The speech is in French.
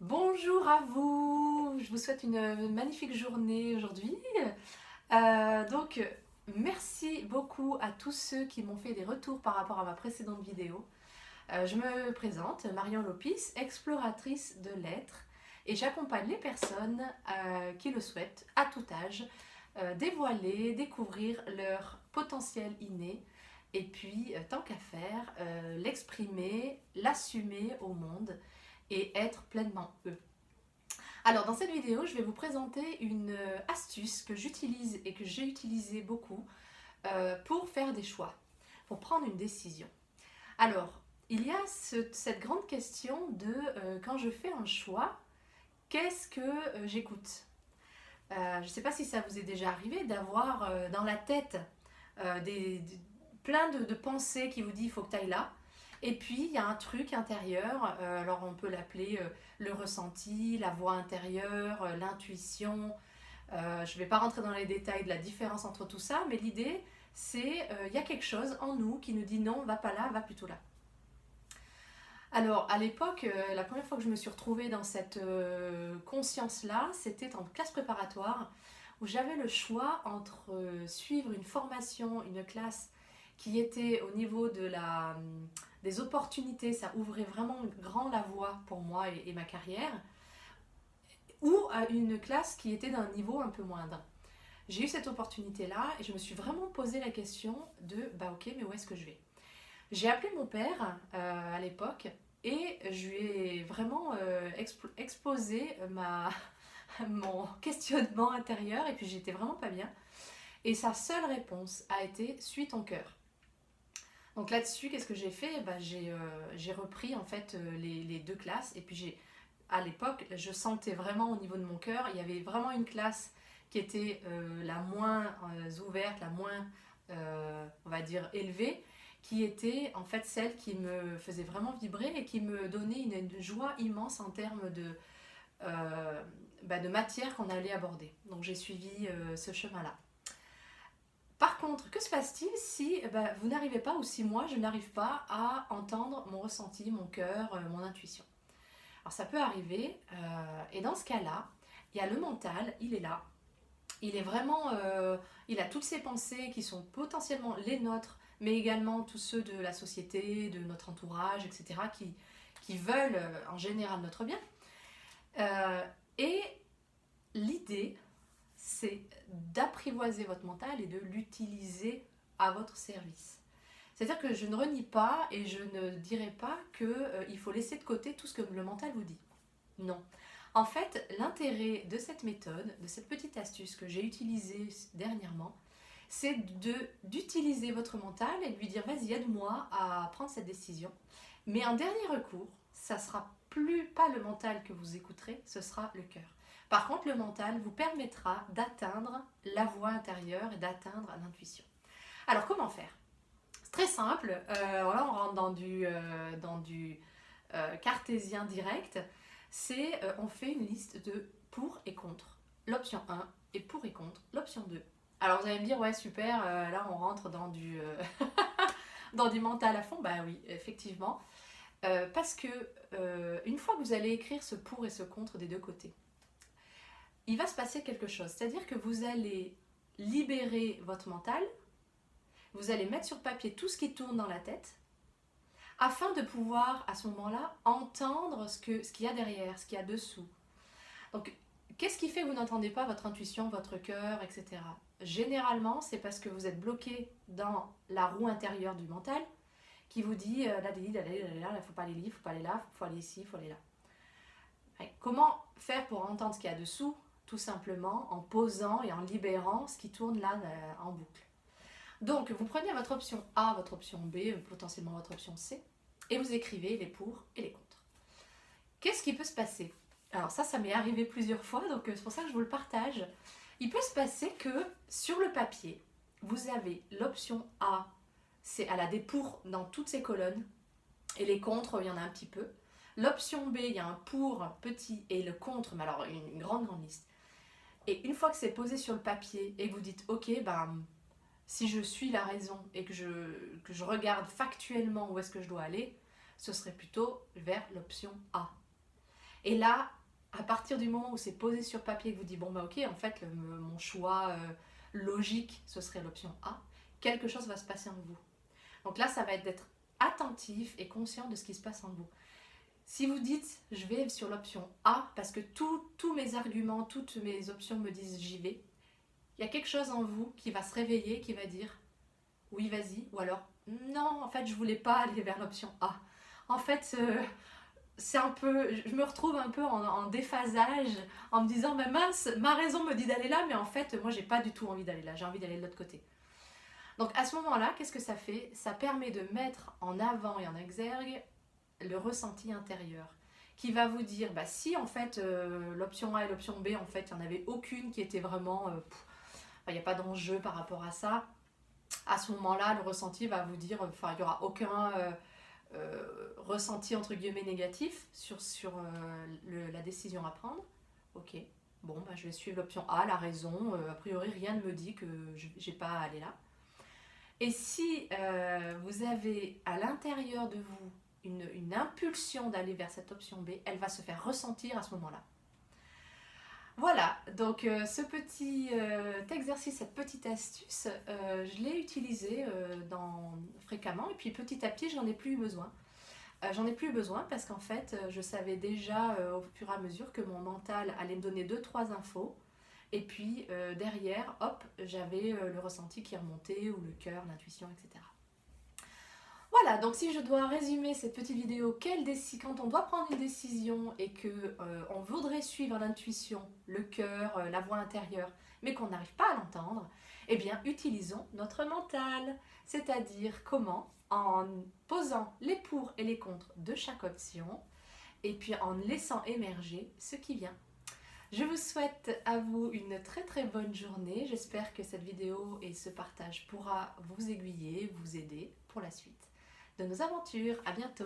Bonjour à vous, je vous souhaite une magnifique journée aujourd'hui. Donc, merci beaucoup à tous ceux qui m'ont fait des retours par rapport à ma précédente vidéo. Je me présente, Marion Lopis, exploratrice de l'être, et j'accompagne les personnes qui le souhaitent, à tout âge, dévoiler, découvrir leur potentiel inné, et puis, tant qu'à faire, l'exprimer, l'assumer au monde et être pleinement eux. Alors dans cette vidéo, je vais vous présenter une astuce que j'utilise et que j'ai utilisée beaucoup pour faire des choix, pour prendre une décision. Alors, il y a cette grande question de quand je fais un choix, qu'est-ce que j'écoute. Je ne sais pas si ça vous est déjà arrivé d'avoir dans la tête plein de pensées qui vous disent il faut que tu ailles là. Et puis il y a un truc intérieur, alors on peut l'appeler le ressenti, la voix intérieure, l'intuition. Je ne vais pas rentrer dans les détails de la différence entre tout ça, mais l'idée c'est il y a quelque chose en nous qui nous dit non, va pas là, va plutôt là. Alors à l'époque, la première fois que je me suis retrouvée dans cette conscience-là, c'était en classe préparatoire où j'avais le choix entre suivre une formation, une classe qui était au niveau des opportunités, ça ouvrait vraiment grand la voie pour moi et ma carrière, ou à une classe qui était d'un niveau un peu moindre. J'ai eu cette opportunité-là et je me suis vraiment posé la question de, bah ok, mais où est-ce que je vais? J'ai appelé mon père à l'époque et je lui ai vraiment exposé mon questionnement intérieur et puis j'étais vraiment pas bien. Et sa seule réponse a été suis ton cœur. Donc là-dessus, qu'est-ce que j'ai fait? Bah, j'ai repris en fait les deux classes et puis à l'époque, je sentais vraiment au niveau de mon cœur, il y avait vraiment une classe qui était la moins ouverte, la moins, on va dire, élevée, qui était en fait celle qui me faisait vraiment vibrer et qui me donnait une joie immense en termes de matière qu'on allait aborder. Donc j'ai suivi ce chemin-là. Par contre, que se passe-t-il si vous n'arrivez pas ou si moi je n'arrive pas à entendre mon ressenti, mon cœur, mon intuition? Alors ça peut arriver, et dans ce cas-là, il y a le mental, il est là, il est vraiment, il a toutes ces pensées qui sont potentiellement les nôtres, mais également tous ceux de la société, de notre entourage, etc., qui veulent en général notre bien. Euh, et l'idée, c'est d'apprivoiser votre mental et de l'utiliser à votre service. C'est-à-dire que je ne renie pas et je ne dirai pas qu'il faut laisser de côté tout ce que le mental vous dit. Non. En fait, l'intérêt de cette méthode, de cette petite astuce que j'ai utilisée dernièrement, c'est d'utiliser votre mental et de lui dire vas-y, aide-moi à prendre cette décision. Mais en dernier recours, ça sera plus pas le mental que vous écouterez, ce sera le cœur. Par contre, le mental vous permettra d'atteindre la voix intérieure et d'atteindre l'intuition. Alors, comment faire? C'est très simple. Là, on rentre dans du cartésien direct. On fait une liste de pour et contre. L'option 1 et pour et contre l'option 2. Alors vous allez me dire, ouais super, là on rentre dans du mental à fond. Bah oui, effectivement. Parce que une fois que vous allez écrire ce pour et ce contre des deux côtés, il va se passer quelque chose. C'est-à-dire que vous allez libérer votre mental, vous allez mettre sur papier tout ce qui tourne dans la tête, afin de pouvoir à ce moment-là entendre ce qu'il y a derrière, ce qu'il y a dessous. Donc, qu'est-ce qui fait que vous n'entendez pas votre intuition, votre cœur, etc. Généralement, c'est parce que vous êtes bloqué dans la roue intérieure du mental qui vous dit là, il ne faut pas aller là, il ne faut pas aller là, il faut aller ici, il faut aller là. Comment faire pour entendre ce qu'il y a dessous? Tout simplement en posant et en libérant ce qui tourne là en boucle. Donc, vous prenez votre option A, votre option B, potentiellement votre option C, et vous écrivez les pour et les contre. Qu'est-ce qui peut se passer? Alors ça m'est arrivé plusieurs fois, donc c'est pour ça que je vous le partage. Il peut se passer que sur le papier, vous avez l'option A, elle a des pour dans toutes ces colonnes, et les contre, il y en a un petit peu. L'option B, il y a un pour petit et le contre, mais alors une grande liste. Et une fois que c'est posé sur le papier et que vous dites ok, si je suis la raison et que je regarde factuellement où est-ce que je dois aller, ce serait plutôt vers l'option A. Et là, à partir du moment où c'est posé sur papier, que vous dites, bon bah ok, en fait, mon choix logique, ce serait l'option A, quelque chose va se passer en vous. Donc là, ça va être d'être attentif et conscient de ce qui se passe en vous. Si vous dites, je vais sur l'option A, parce que tous mes arguments, toutes mes options me disent j'y vais, il y a quelque chose en vous qui va se réveiller, qui va dire, oui, vas-y, ou alors, non, en fait, je voulais pas aller vers l'option A. En fait, c'est un peu, je me retrouve un peu en déphasage, en me disant, mais mince, ma raison me dit d'aller là, mais en fait, moi, j'ai pas du tout envie d'aller là, j'ai envie d'aller de l'autre côté. Donc à ce moment-là, qu'est-ce que ça fait? Ça permet de mettre en avant et en exergue le ressenti intérieur qui va vous dire, bah si en fait l'option A et l'option B, en fait, il n'y en avait aucune qui était vraiment, il n'y a pas d'enjeu par rapport à ça. À ce moment-là, le ressenti va vous dire, il n'y aura aucun ressenti entre guillemets négatif sur la décision à prendre. Ok, bon, bah, je vais suivre l'option A, la raison. A priori, rien ne me dit que j'ai pas à aller là. Et si vous avez à l'intérieur de vous une impulsion d'aller vers cette option B, elle va se faire ressentir à ce moment-là. Voilà, donc ce petit exercice, cette petite astuce, je l'ai utilisé fréquemment et puis petit à petit, j'en ai plus eu besoin. J'en ai plus eu besoin parce qu'en fait, je savais déjà au fur et à mesure que mon mental allait me donner 2-3 infos. Et puis derrière, hop, j'avais le ressenti qui remontait, ou le cœur, l'intuition, etc. Voilà, donc si je dois résumer cette petite vidéo, quand on doit prendre une décision et que on voudrait suivre l'intuition, le cœur, la voix intérieure, mais qu'on n'arrive pas à l'entendre, eh bien utilisons notre mental. C'est-à-dire comment? En posant les pour et les contre de chaque option, et puis en laissant émerger ce qui vient. Je vous souhaite à vous une très très bonne journée. J'espère que cette vidéo et ce partage pourra vous aiguiller, vous aider pour la suite de nos aventures. À bientôt!